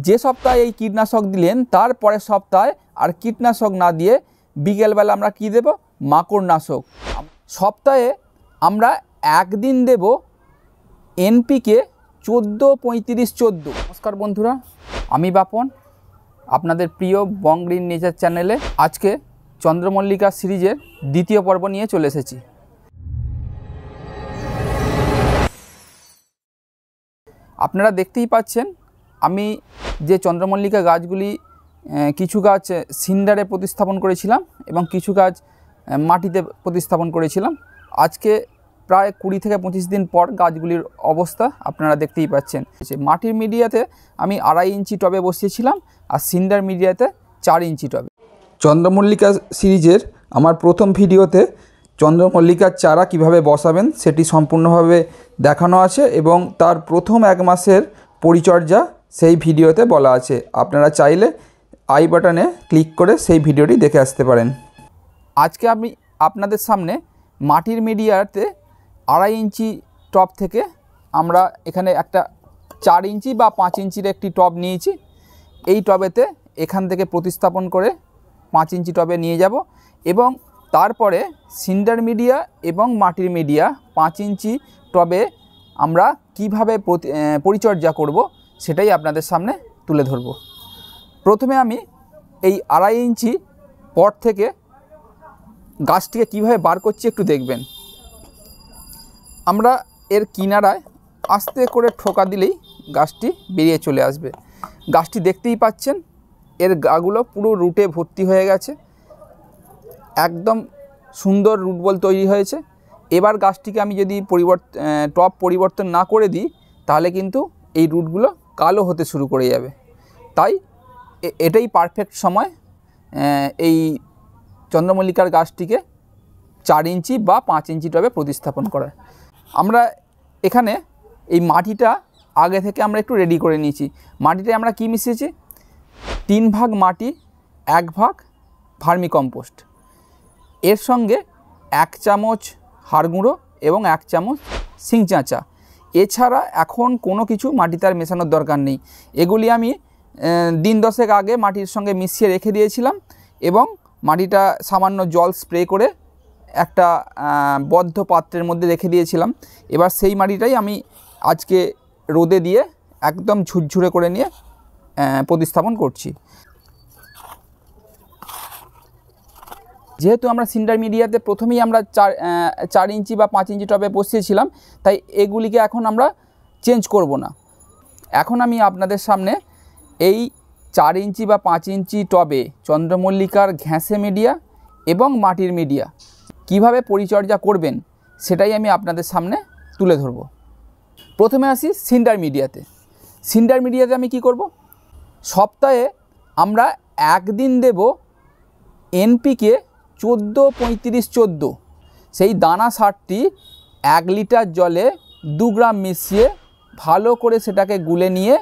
যে সপ্তাহে এই কীটনাশক দিলেন তার পরের সপ্তাহে আর কীটনাশক না দিয়ে বিকেলবেলা আমরা কি দেব? মাকড়নাশক। সপ্তাহে আমরা একদিন দেব এনপিকে 14-35-14। নমস্কার বন্ধুরা, আমি বাপন, আপনাদের প্রিয় বং গ্রিন নেচার চ্যানেলে আজকে চন্দ্রমল্লিকা সিরিজের দ্বিতীয় পর্ব নিয়ে চলে এসেছি। আপনারা দেখতেই পাচ্ছেন আমি যে চন্দ্রমল্লিকা গাছগুলি কিছু গাছ সিন্ডারে প্রতিস্থাপন করেছিলাম এবং কিছু গাছ মাটিতে প্রতিস্থাপন করেছিলাম। আজকে প্রায় 20 থেকে 25 দিন পর গাছগুলির অবস্থা আপনারা দেখতেই পাচ্ছেন। মাটির মিডিয়াতে আমি 2.5 ইঞ্চি টবে বসিয়েছিলাম আর সিন্ডার মিডিয়াতে 4 ইঞ্চি টবে। চন্দ্রমল্লিকা সিরিজের আমার প্রথম ভিডিওতে চন্দ্রমল্লিকার চারা কিভাবে বসাবেন সেটি সম্পূর্ণভাবে দেখানো আছে এবং তার প্রথম 1 মাসের পরিচর্যা সেই ভিডিওতে বলা আছে। আপনারা চাইলে আই বাটনে ক্লিক করে সেই ভিডিওটি দেখে আসতে পারেন। আজকে আমি আপনাদের সামনে মাটির মিডিয়াতে 2.5 ইঞ্চি টব থেকে আমরা এখানে একটা 4 ইঞ্চি বা 5 ইঞ্চির একটি টব নিয়েছি। এই টবেতে এখান থেকে প্রতিস্থাপন করে 5 ইঞ্চি টবে নিয়ে যাব এবং তারপরে সিন্ডার মিডিয়া এবং মাটির মিডিয়া 5 ইঞ্চি টবে আমরা কিভাবে পরিচর্যা করব সেটাই আপনাদের সামনে তুলে ধরব। প্রথমে আমি এই 2.5 ইঞ্চি পট থেকে গাছটিকে কিভাবে বার করছি একটু দেখবেন। আমরা এর কিনারায় আস্তে করে ঠোকা দিলেই গাছটি বেরিয়ে চলে আসবে। গাছটি দেখতেই পাচ্ছেন এর গাগুলো পুরো রুটে ভর্তি হয়ে গেছে, একদম সুন্দর রুট বল তৈরি হয়েছে। এবার গাছটিকে আমি যদি টব পরিবর্তন না করে দিই তাহলে কিন্তু এই রুটগুলো কালো হতে শুরু করে যাবে। তাই এটাই পারফেক্ট সময় এই চন্দ্রমল্লিকার গাছটিকে 4 ইঞ্চি বা 5 ইঞ্চি টবে প্রতিস্থাপন করার। আমরা এখানে এই মাটিটা আগে থেকে আমরা একটু রেডি করে নিয়েছি। মাটিতে আমরা কি মিশিয়েছি? 3 ভাগ মাটি, 1 ভাগ ভার্মি কম্পোস্ট, এর সঙ্গে 1 চামচ হাড় গুঁড়ো এবং 1 চামচ শিং চাঁচা। এছাড়া এখন কোনো কিছু মাটিতে আর মেশানোর দরকার নেই। এগুলি আমি দিন 10 আগে মাটির সঙ্গে মিশিয়ে রেখে দিয়েছিলাম এবং মাটিটা সামান্য জল স্প্রে করে একটা বদ্ধ পাত্রের মধ্যে রেখে দিয়েছিলাম। এবার সেই মাটিটাই আমি আজকে রোদে দিয়ে একদম ঝুরঝুরে করে নিয়ে প্রতিস্থাপন করছি। যেহেতু আমরা সিন্ডার মিডিয়াতে প্রথমেই আমরা 4 ইঞ্চি বা 5 ইঞ্চি টবে বসিয়েছিলাম, তাই এগুলিকে এখন আমরা চেঞ্জ করব না। এখন আমি আপনাদের সামনে এই 4 ইঞ্চি বা 5 ইঞ্চি টবে চন্দ্রমল্লিকার ঘ্যাঁসে মিডিয়া এবং মাটির মিডিয়া কিভাবে পরিচর্যা করবেন সেটাই আমি আপনাদের সামনে তুলে ধরব। প্রথমে আসি সিন্ডার মিডিয়াতে। সিন্ডার মিডিয়াতে আমি কি করব? সপ্তাহে আমরা একদিন দেব এনপিকে 14-35-14। সেই দানা সারটি 1 লিটার জলে 2 গ্রাম মিশিয়ে ভালো করে সেটাকে গুলে নিয়ে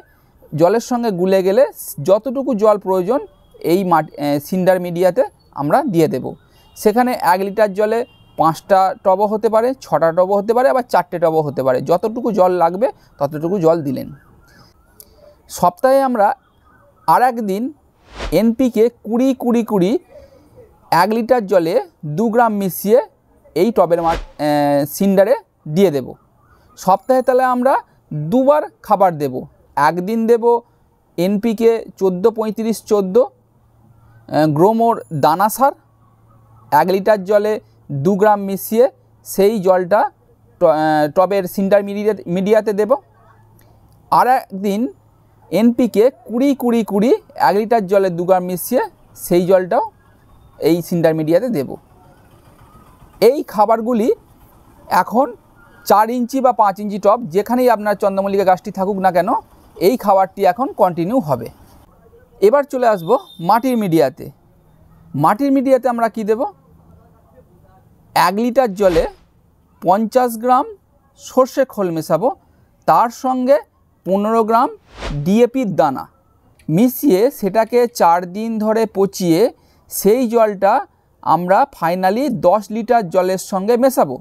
জলের সঙ্গে গুলে গেলে যতটুকু জল প্রয়োজন এই সিন্ডার মিডিয়াতে আমরা দিয়ে দেব। সেখানে 1 লিটার জলে 5টা টবও হতে পারে, 6টা টবও হতে পারে, আবার 4টে টবও হতে পারে। যতটুকু জল লাগবে ততটুকু জল দিলেন। সপ্তাহে আমরা আর একদিন এনপিকে 20-20-20 1 লিটার জলে 2 গ্রাম মিশিয়ে এই টবের সিন্ডারে দিয়ে দেব। সপ্তাহে তাহলে আমরা 2 বার খাবার দেব। একদিন দেব এনপিকে 14-35-14 গ্রোমোর দানা সার 1 লিটার জলে 2 গ্রাম মিশিয়ে সেই জলটা টবের সিন্ডার মিডিয়াতে দেব। আর একদিন এনপিকে 20-20-20 1 লিটার জলে 2 গ্রাম মিশিয়ে সেই জলটাও এই সিন্ডার মিডিয়াতে দেব। এই খাবারগুলি এখন 4 ইঞ্চি বা 5 ইঞ্চি টব যেখানেই আপনার চন্দ্রমল্লিকা গাছটি থাকুক না কেন এই খাবারটি এখন কন্টিনিউ হবে। এবার চলে আসব মাটির মিডিয়াতে। মাটির মিডিয়াতে আমরা কি দেব? 1 লিটার জলে 50 গ্রাম সর্ষে খোল মেশাবো, তার সঙ্গে 15 গ্রাম ডিএপির দানা মিশিয়ে সেটাকে 4 দিন ধরে পচিয়ে সেই জলটা আমরা ফাইনালি 10 লিটার জলের সঙ্গে মেশাবো।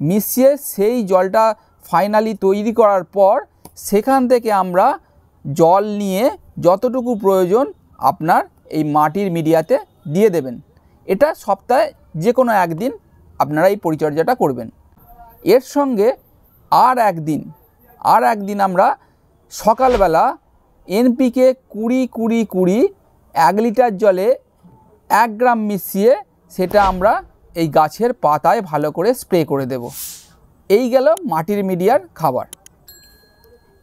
মিশিয়ে সেই জলটা ফাইনালি তৈরি করার পর সেখান থেকে আমরা জল নিয়ে যতটুকু প্রয়োজন আপনার এই মাটির মিডিয়াতে দিয়ে দেবেন। এটা সপ্তাহে যে কোনো একদিন আপনারা এই পরিচর্যাটা করবেন। এর সঙ্গে আর একদিন আমরা সকালবেলা এনপিকে 20-20-20 1 লিটার জলে 1 গ্রাম মিশিয়ে সেটা আমরা এই গাছের পাতায় ভালো করে স্প্রে করে দেব। এই গেল মাটির মিডিয়ার খাবার।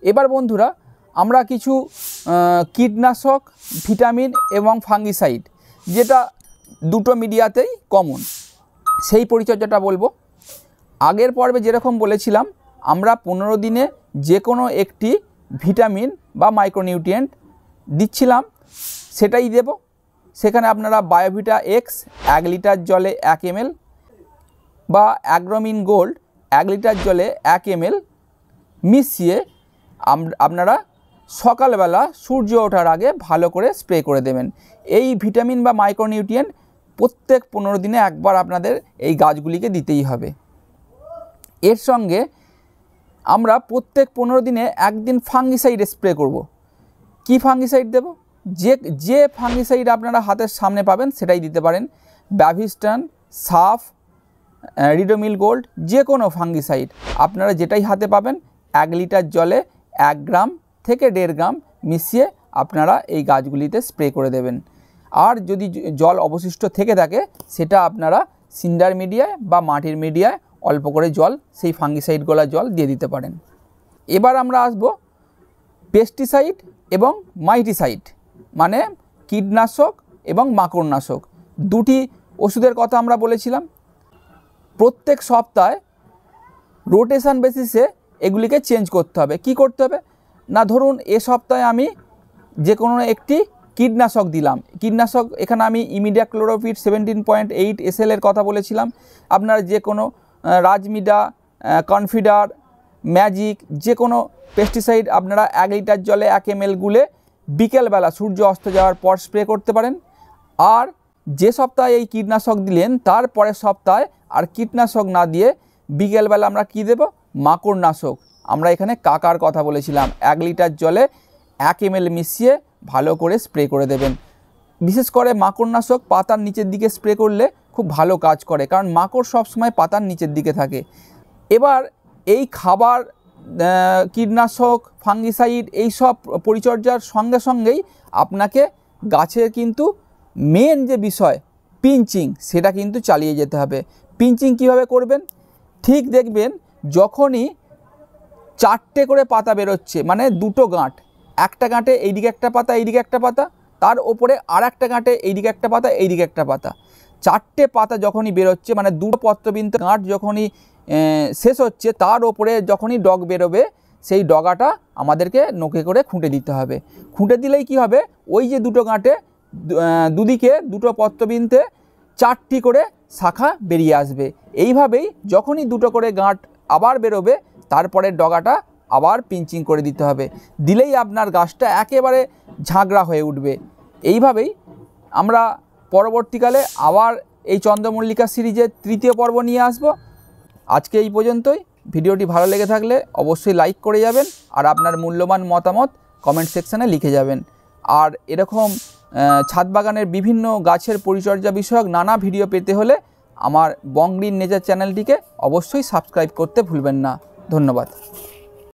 এবার বন্ধুরা আমরা কিছু কীটনাশক, ভিটামিন এবং ফাঙ্গিসাইড, যেটা দুটো মিডিয়াতেই কমন, সেই পরিচর্যাটা বলবো। আগের পর্বে যেরকম বলেছিলাম আমরা 15 দিনে যে কোনো একটি ভিটামিন বা মাইক্রোনিউট্রিয়েন্ট দিচ্ছিলাম, সেটাই দেব। সেখানে আপনারা বায়োভিটা এক্স 1 লিটার জলে 1 ml বা অ্যাগ্রোমিন গোল্ড 1 লিটার জলে 1 ml মিশিয়ে আপনারা সকালবেলা সূর্য ওঠার আগে ভালো করে স্প্রে করে দেবেন। এই ভিটামিন বা মাইক্রোনিউট্রিয়েন্ট প্রত্যেক 15 দিনে একবার আপনাদের এই গাছগুলিকে দিতেই হবে। এর সঙ্গে আমরা প্রত্যেক 15 দিনে একদিন ফাঙ্গিসাইড স্প্রে করব। কি ফাঙ্গিসাইড দেব? যে ফাঙ্গিসাইড আপনারা হাতের সামনে পাবেন সেটাই দিতে পারেন। ব্যাভিস্টান, সাফ, রিডোমিল গোল্ড, যে কোনো ফাঙ্গিসাইড আপনারা যেটাই হাতে পাবেন 1 লিটার জলে 1 গ্রাম থেকে 1.5 গ্রাম মিশিয়ে আপনারা এই গাছগুলিতে স্প্রে করে দেবেন। আর যদি জল অবশিষ্ট থেকে থাকে সেটা আপনারা সিন্ডার মিডিয়ায় বা মাটির মিডিয়ায় অল্প করে জল, সেই ফাঙ্গিসাইডগুলো জল দিয়ে দিতে পারেন। এবার আমরা আসব পেস্টিসাইড এবং মাইটিসাইড, মানে কীটনাশক এবং মাকড়নাশক। দুটি ওষুধের কথা আমরা বলেছিলাম। প্রত্যেক সপ্তাহে রোটেশন বেসিসে এগুলিকে চেঞ্জ করতে হবে। কি করতে হবে না, ধরুন এ সপ্তাহে আমি যে কোনো একটি কীটনাশক দিলাম। কীটনাশক এখানে আমি ইমিডাক্লোরোপিড 17.8 SL এর কথা বলেছিলাম। আপনারা যে কোনো রাজমিডা, কনফিডার, ম্যাজিক, যে কোনো পেস্টিসাইড আপনারা 1 লিটার জলে 1 ml গুলে বিকেলবেলা সূর্য অস্ত যাওয়ার পর স্প্রে করতে পারেন। আর যে সপ্তাহে এই কীটনাশক দিলেন তার পরের সপ্তাহে আর কীটনাশক না দিয়ে বিকেলবেলা আমরা কি দেব? মাকড়নাশক। আমরা এখানে কাকার কথা বলেছিলাম। 1 লিটার জলে 1 ml মিশিয়ে ভালো করে স্প্রে করে দেবেন। বিশেষ করে মাকড়নাশক পাতার নিচের দিকে স্প্রে করলে খুব ভালো কাজ করে, কারণ মাকড় সবসময় পাতার নিচের দিকে থাকে। এবার এই খাবার, কীটনাশক, ফাঙ্গিসাইড এই সব পরিচর্যার সঙ্গে সঙ্গেই আপনাকে গাছের কিন্তু মেন যে বিষয় পিঞ্চিং, সেটা কিন্তু চালিয়ে যেতে হবে। পিঞ্চিং কিভাবে করবেন? ঠিক দেখবেন যখনই 4টে করে পাতা বেরোচ্ছে, মানে 2টো গাঁট, একটা গাঁটে এইদিকে একটা পাতা, এইদিকে একটা পাতা, তার ওপরে আর একটা গাঁটে এইদিকে একটা পাতা, এইদিকে একটা পাতা, 4টে পাতা যখনই বেরোচ্ছে, মানে 2টো পত্রবিন্দু গাঁট যখনই শেষ হচ্ছে, তার ওপরে যখনই ডগ বেরোবে সেই ডগাটা আমাদেরকে নোকে করে খুঁটে দিতে হবে। খুঁটে দিলেই কি হবে, ওই যে 2টো গাঁটে দুদিকে 2টো পত্রবিন্দুতে 4টি করে শাখা বেরিয়ে আসবে। এইভাবেই যখনই 2টো করে গাঁট আবার বেরোবে তারপরে ডগাটা আবার পিঞ্চিং করে দিতে হবে। দিলেই আপনার গাছটা একেবারে ঝাঁকড়া হয়ে উঠবে। এইভাবেই আমরা পরবর্তীকালে আবার এই চন্দ্রমল্লিকা সিরিজের 3য় পর্ব নিয়ে আসব। আজকে এই পর্যন্তই। ভিডিওটি ভালো লেগে থাকলে অবশ্যই লাইক করে যাবেন আর আপনার মূল্যবান মতামত কমেন্ট সেকশানে লিখে যাবেন। আর এরকম ছাদ বাগানের বিভিন্ন গাছের পরিচর্যা বিষয়ক নানা ভিডিও পেতে হলে আমার বং গ্রিন নেচার চ্যানেলটিকে অবশ্যই সাবস্ক্রাইব করতে ভুলবেন না। ধন্যবাদ।